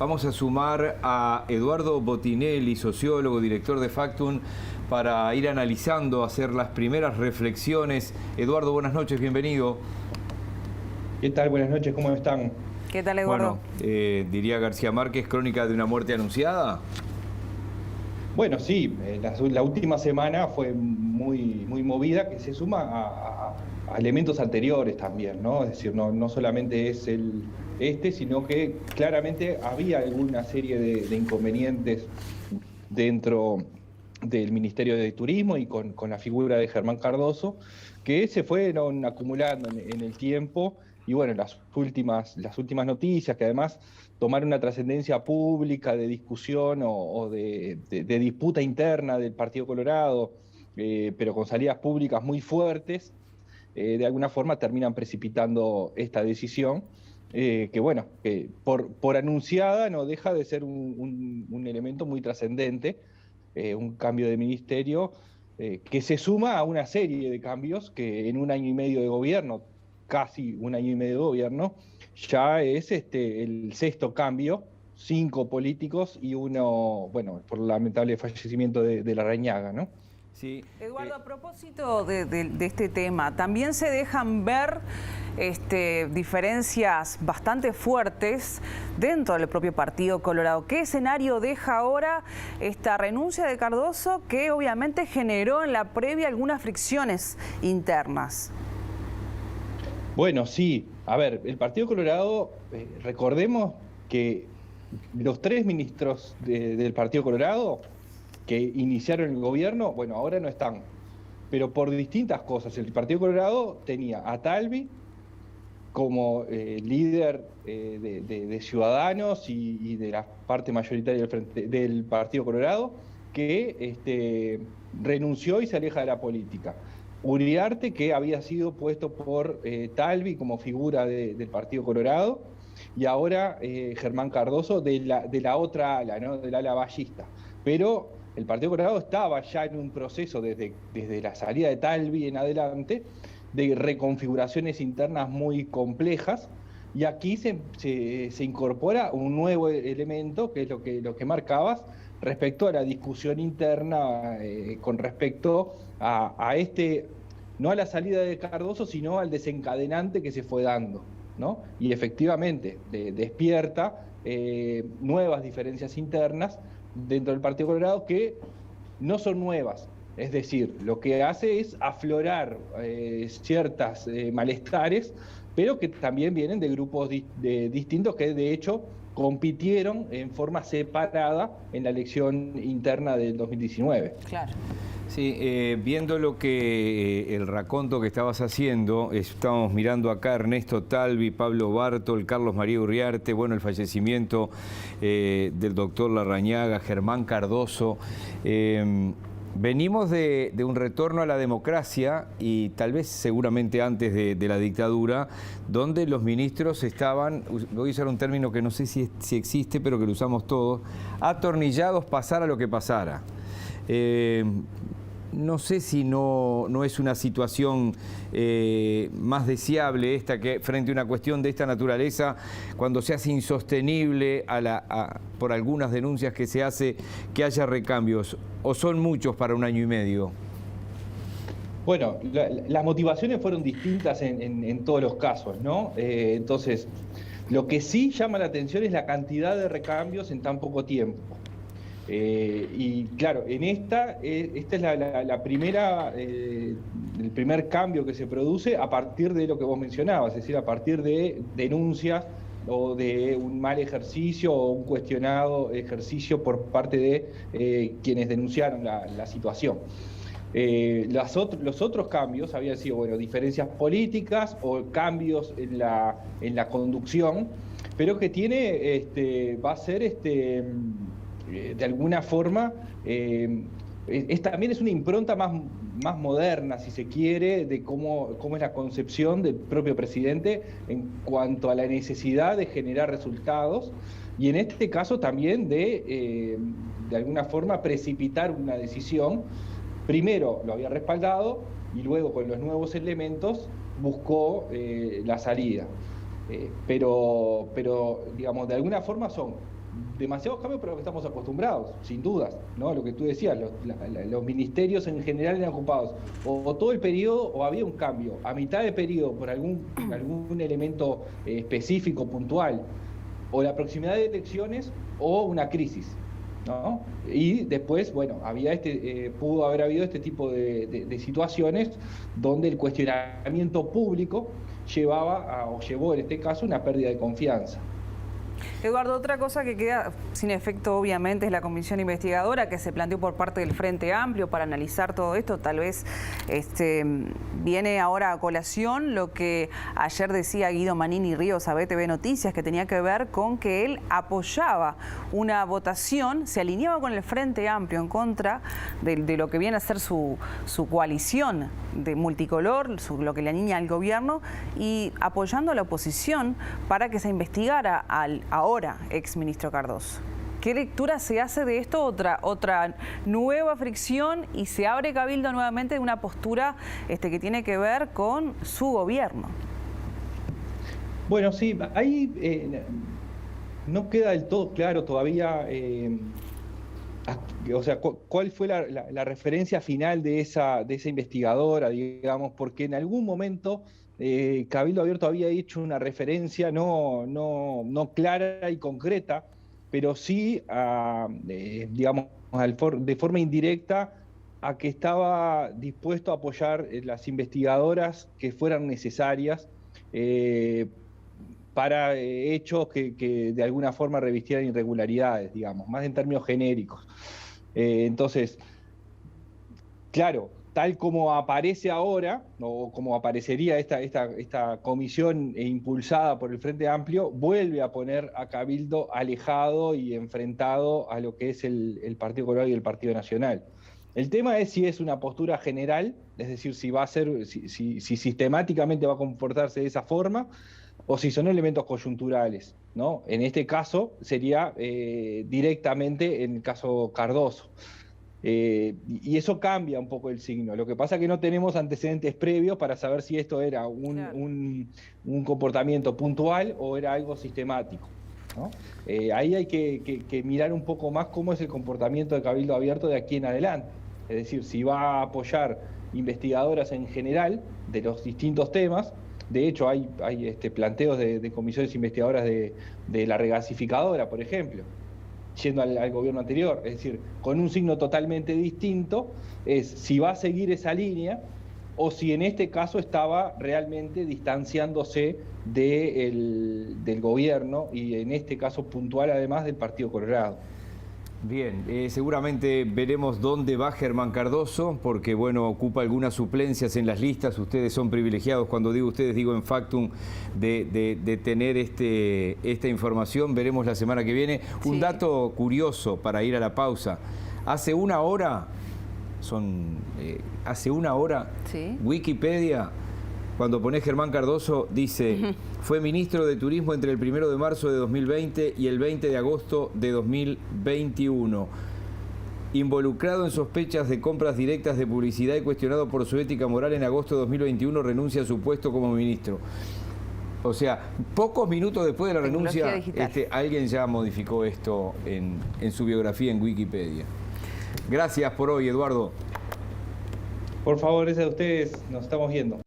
Vamos a sumar a Eduardo Botinelli, sociólogo, director de Factum, para ir analizando, hacer las primeras reflexiones. Eduardo, buenas noches, bienvenido. ¿Qué tal? Buenas noches, ¿cómo están? ¿Qué tal, Eduardo? Bueno, diría García Márquez, crónica de una muerte anunciada. Bueno, sí, la última semana fue muy movida, que se suma a elementos anteriores también, ¿no? Es decir, no solamente es sino que claramente había alguna serie de inconvenientes dentro del Ministerio de Turismo y con la figura de Germán Cardoso, que se fueron acumulando en el tiempo. Y bueno, las últimas noticias, que además tomaron una trascendencia pública de discusión o de disputa interna del Partido Colorado, pero con salidas públicas muy fuertes, de alguna forma terminan precipitando esta decisión, que bueno, que por anunciada no deja de ser un elemento muy trascendente, un cambio de ministerio que se suma a una serie de cambios que en un año y medio de gobierno, casi un año y medio de gobierno, ya es el sexto cambio, 5 políticos y uno, bueno, por el lamentable fallecimiento de Larrañaga, ¿no? Sí. Eduardo, a propósito de este tema, también se dejan ver diferencias bastante fuertes dentro del propio Partido Colorado. ¿Qué escenario deja ahora esta renuncia de Cardoso, que obviamente generó en la previa algunas fricciones internas? Bueno, sí. A ver, el Partido Colorado, recordemos que los 3 ministros del Partido Colorado que iniciaron el gobierno, bueno, ahora no están, pero por distintas cosas. El Partido Colorado tenía a Talvi como líder de Ciudadanos y de la parte mayoritaria del Partido Colorado, que renunció y se aleja de la política. Uriarte, que había sido puesto por Talvi como figura del Partido Colorado, y ahora Germán Cardoso de la otra ala, ¿no? Del ala ballista. Pero el Partido Colorado estaba ya en un proceso desde la salida de Talvi en adelante de reconfiguraciones internas muy complejas, y aquí se incorpora un nuevo elemento, que es lo que marcabas, respecto a la discusión interna con respecto a no a la salida de Cardoso, sino al desencadenante que se fue dando, ¿no? Y efectivamente despierta nuevas diferencias internas dentro del Partido Colorado que no son nuevas. Es decir, lo que hace es aflorar ciertas malestares, pero que también vienen de grupos distintos que de hecho compitieron en forma separada en la elección interna del 2019. Claro. Sí, viendo lo que el raconto que estabas haciendo, estábamos mirando acá Ernesto Talvi, Pablo Bartol, Carlos María Uriarte, bueno, el fallecimiento del doctor Larrañaga, Germán Cardoso. Venimos de un retorno a la democracia y tal vez seguramente antes de la dictadura, donde los ministros estaban, voy a usar un término que no sé si existe, pero que lo usamos todos, atornillados pasara lo que pasara. No sé si no es una situación más deseable esta que frente a una cuestión de esta naturaleza, cuando se hace insostenible por algunas denuncias que se hace, que haya recambios, o son muchos para un año y medio. Bueno, las motivaciones fueron distintas en todos los casos, ¿no? Entonces, lo que sí llama la atención es la cantidad de recambios en tan poco tiempo. Y claro, esta es la primera, el primer cambio que se produce a partir de lo que vos mencionabas, es decir, a partir de denuncias o de un mal ejercicio o un cuestionado ejercicio por parte de quienes denunciaron la situación. Los otros cambios habían sido, bueno, diferencias políticas o cambios en la conducción, pero que va a ser de alguna forma, también es una impronta más moderna, si se quiere, de cómo es la concepción del propio presidente en cuanto a la necesidad de generar resultados, y en este caso también de alguna forma precipitar una decisión. Primero lo había respaldado y luego con los nuevos elementos buscó la salida. Pero digamos, de alguna forma son demasiados cambios para lo que estamos acostumbrados, sin dudas, ¿no? Lo que tú decías, los ministerios en general eran ocupados o todo el periodo o había un cambio, a mitad de periodo por algún elemento específico, puntual, o la proximidad de elecciones o una crisis, ¿no? Y después, bueno, pudo haber habido este tipo de situaciones donde el cuestionamiento público llevó en este caso una pérdida de confianza. Eduardo, otra cosa que queda sin efecto obviamente es la comisión investigadora que se planteó por parte del Frente Amplio para analizar todo esto. Tal vez viene ahora a colación lo que ayer decía Guido Manini Ríos a BTV Noticias, que tenía que ver con que él apoyaba una votación, se alineaba con el Frente Amplio en contra de lo que viene a ser su coalición de multicolor, lo que le alinea al gobierno, y apoyando a la oposición para que se investigara al ahora exministro Cardoso. ¿Qué lectura se hace de esto? Otra nueva fricción y se abre cabildo nuevamente de una postura que tiene que ver con su gobierno. Bueno, sí, ahí no queda del todo claro todavía, o sea, cuál fue la referencia final de esa investigadora, digamos, porque en algún momento Cabildo Abierto había hecho una referencia no clara y concreta, pero sí, digamos, de forma indirecta, a que estaba dispuesto a apoyar las investigadoras que fueran necesarias para hechos que de alguna forma revistieran irregularidades, digamos, más en términos genéricos. Entonces, claro, tal como aparece ahora, o como aparecería esta comisión impulsada por el Frente Amplio, vuelve a poner a Cabildo alejado y enfrentado a lo que es el Partido Colorado y el Partido Nacional. El tema es si es una postura general, es decir, si sistemáticamente va a comportarse de esa forma, o si son elementos coyunturales, ¿no? En este caso sería directamente en el caso Cardoso. Y eso cambia un poco el signo. Lo que pasa es que no tenemos antecedentes previos para saber si esto era un comportamiento puntual o era algo sistemático, ¿no? Ahí hay que mirar un poco más cómo es el comportamiento de Cabildo Abierto de aquí en adelante. Es decir, si va a apoyar investigadoras en general de los distintos temas. De hecho, hay planteos de comisiones investigadoras de la regasificadora, por ejemplo, yendo al gobierno anterior. Es decir, con un signo totalmente distinto, es si va a seguir esa línea o si en este caso estaba realmente distanciándose del gobierno y en este caso puntual además del Partido Colorado. Bien, seguramente veremos dónde va Germán Cardoso, porque bueno, ocupa algunas suplencias en las listas. Ustedes son privilegiados, cuando digo ustedes, digo en factum, de tener esta información. Veremos la semana que viene. Sí. Un dato curioso para ir a la pausa. Hace una hora, ¿sí? Wikipedia, cuando pone Germán Cardoso, dice, fue ministro de Turismo entre el 1 de marzo de 2020 y el 20 de agosto de 2021. Involucrado en sospechas de compras directas de publicidad y cuestionado por su ética moral, en agosto de 2021 renuncia a su puesto como ministro. O sea, pocos minutos después de la renuncia, alguien ya modificó esto en su biografía en Wikipedia. Gracias por hoy, Eduardo. Por favor, es a ustedes, nos estamos viendo.